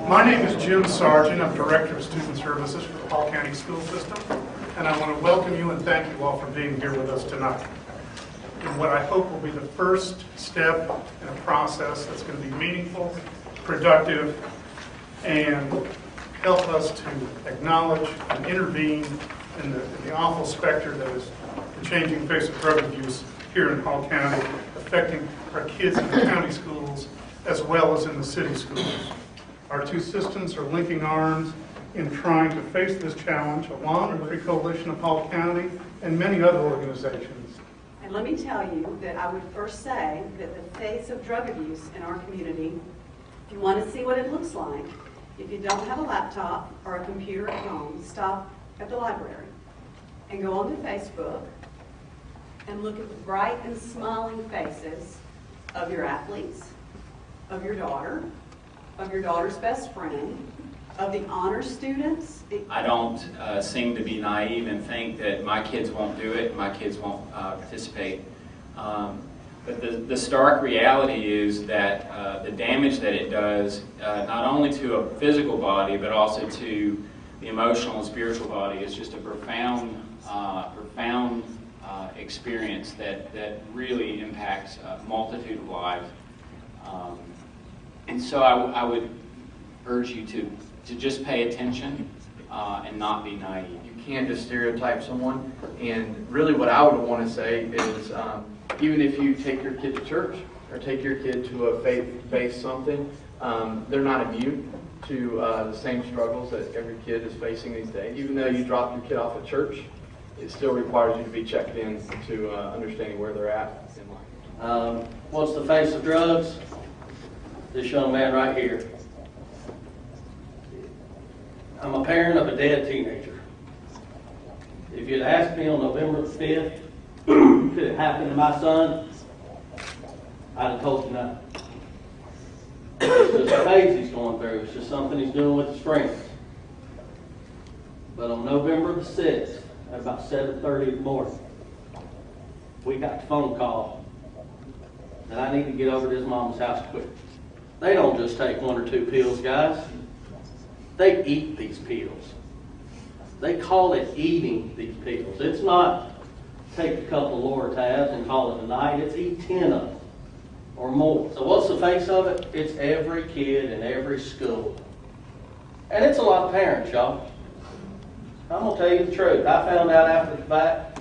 My name is Jim Sargent. I'm Director of Student Services for the Hall County School System, and I want to welcome you and thank you all for being here with us tonight in what I hope will be the first step in a process that's going to be meaningful, productive, and help us to acknowledge and intervene in the awful specter that is the changing face of drug abuse here in Hall County, affecting our kids in the county schools as well as in the city schools. Our two systems are linking arms in trying to face this challenge along with the Coalition of Hall County and many other organizations. And let me tell you that I would first say that the face of drug abuse in our community, if you want to see what it looks like, if you don't have a laptop or a computer at home, stop at the library and go onto Facebook and look at the bright and smiling faces of your athletes, of your daughter, of your daughter's best friend, of the honor students. I don't seem to be naive and think that my kids won't do it, my kids won't participate. But the stark reality is that the damage that it does, not only to a physical body, but also to the emotional and spiritual body, is just a profound experience that really impacts a multitude of lives. And so I would urge you to just pay attention and not be naive. You can't just stereotype someone. And really what I would want to say is even if you take your kid to church or take your kid to a faith-based something, they're not immune to the same struggles that every kid is facing these days. Even though you drop your kid off at church, it still requires you to be checked in to understanding where they're at in life. What's the face of drugs? This young man right here. I'm a parent of a dead teenager. If you'd asked me on November 5th, could it happen to my son? I'd have told you no. It's just a phase he's going through. It's just something he's doing with his friends. But on November the 6th, at about 7:30 in the morning, we got the phone call that I need to get over to his mom's house quick. They don't just take 1 or 2 pills, guys. They eat these pills. They call it eating these pills. It's not take a couple of Lortabs and call it a night. It's eat 10 of them or more. So what's the face of it? It's every kid in every school. And it's a lot of parents, y'all. I'm going to tell you the truth. I found out after the fact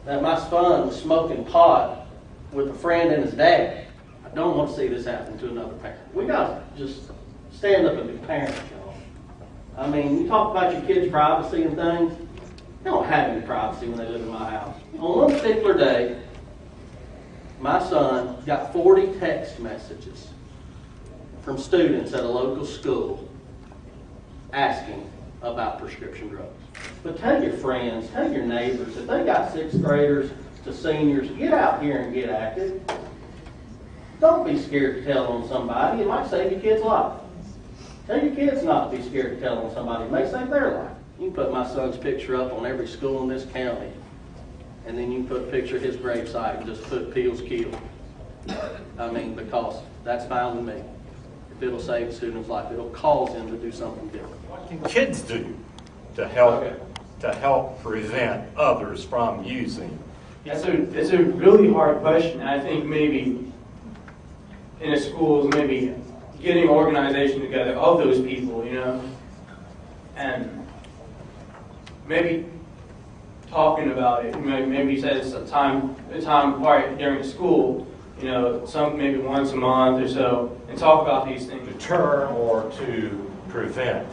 that my son was smoking pot with a friend and his dad. I don't want to see this happen to another parent. We got to just stand up and be parents, y'all. I mean, you talk about your kids' privacy and things. They don't have any privacy when they live in my house. On one particular day, my son got 40 text messages from students at a local school asking about prescription drugs. But tell your friends, tell your neighbors, if they got 6th graders to seniors, get out here and get active. Don't be scared to tell on somebody. It might save your kid's life. Tell your kids not to be scared to tell on somebody. It may save their life. You can put my son's picture up on every school in this county, and then you can put a picture of his gravesite and just put pills killed. I mean, because that's fine with me. If it'll save a student's life, it'll cause them to do something different. What can kids do to help prevent others from using? That's a really hard question. And I think maybe in the schools, maybe getting an organization together of those people, and maybe talking about it. Maybe you said it's a time apart during school, maybe once a month or so, and talk about these things. Deter or to prevent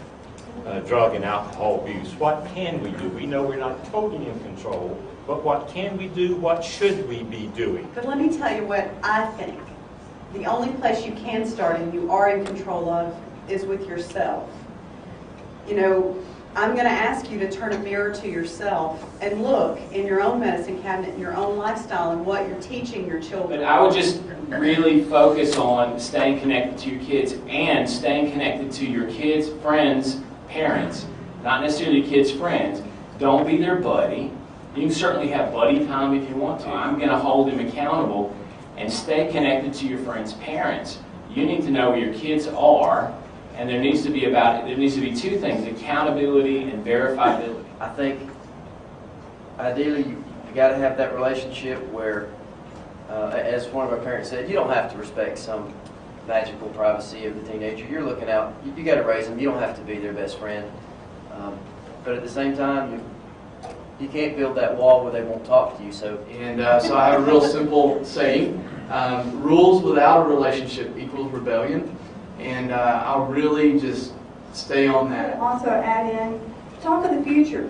drug and alcohol abuse. What can we do? We know we're not totally in control, but what can we do? What should we be doing? But let me tell you what I think. The only place you can start and you are in control of is with yourself. I'm going to ask you to turn a mirror to yourself and look in your own medicine cabinet, in your own lifestyle, and what you're teaching your children. But I would just really focus on staying connected to your kids and staying connected to your kids' friends' parents, not necessarily kids' friends. Don't be their buddy. You can certainly have buddy time if you want to. I'm going to hold them accountable and stay connected to your friends' parents. You need to know where your kids are And there needs to be two things: accountability and verifiability. I think ideally you got to have that relationship where, as one of our parents said, you don't have to respect some magical privacy of the teenager. You're looking out. You got to raise them. You don't have to be their best friend. But at the same time, you can't build that wall where they won't talk to you. So So I have a real simple saying: rules without a relationship equals rebellion. And I'll really just stay on that. Also add in, talk of the future.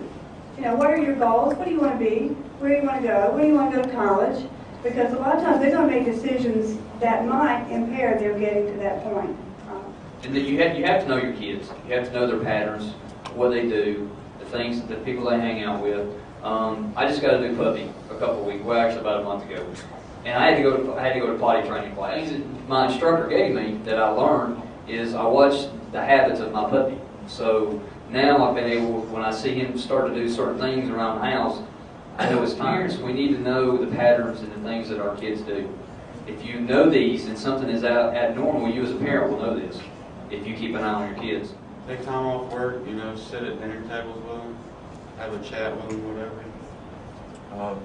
You know, what are your goals? What do you want to be? Where do you want to go? Where do you want to go to college? Because a lot of times they're going to make decisions that might impair their getting to that point. And then you have to know your kids. You have to know their patterns, what they do, the things, the people they hang out with. I just got a new puppy a couple of weeks, well, actually about a month ago, and I had to go to potty training class. My instructor gave me that I learned is I watched the habits of my puppy. So now I've been able, when I see him start to do certain things around the house, I know it's time. So we need to know the patterns and the things that our kids do. If you know these and something is abnormal, you as a parent will know this if you keep an eye on your kids. Take time off work, sit at dinner tables with them, have a chat with them, whatever.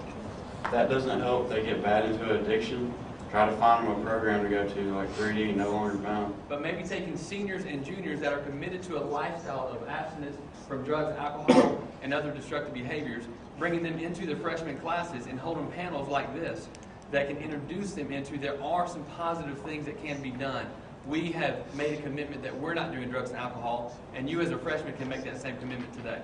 That doesn't help. They get bad into addiction. Try to find them a program to go to, like 3D, No Longer Bound. But maybe taking seniors and juniors that are committed to a lifestyle of abstinence from drugs, alcohol, and other destructive behaviors, bringing them into the freshman classes and holding panels like this that can introduce them into there are some positive things that can be done. We have made a commitment that we're not doing drugs and alcohol, and you as a freshman can make that same commitment today.